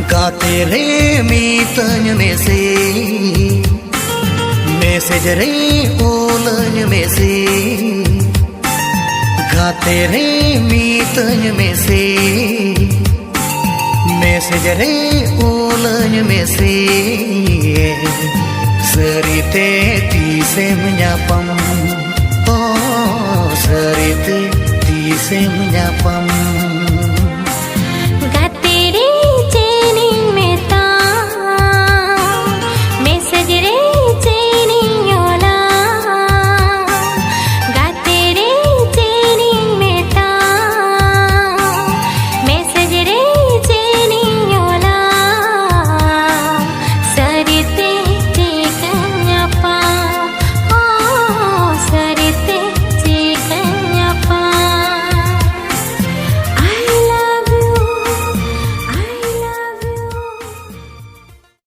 Gate re mi tanya message re ulanya message. Gate re mi tanya message re ulanya message. Serite ti se menyapam, oh serite ti se menyapam.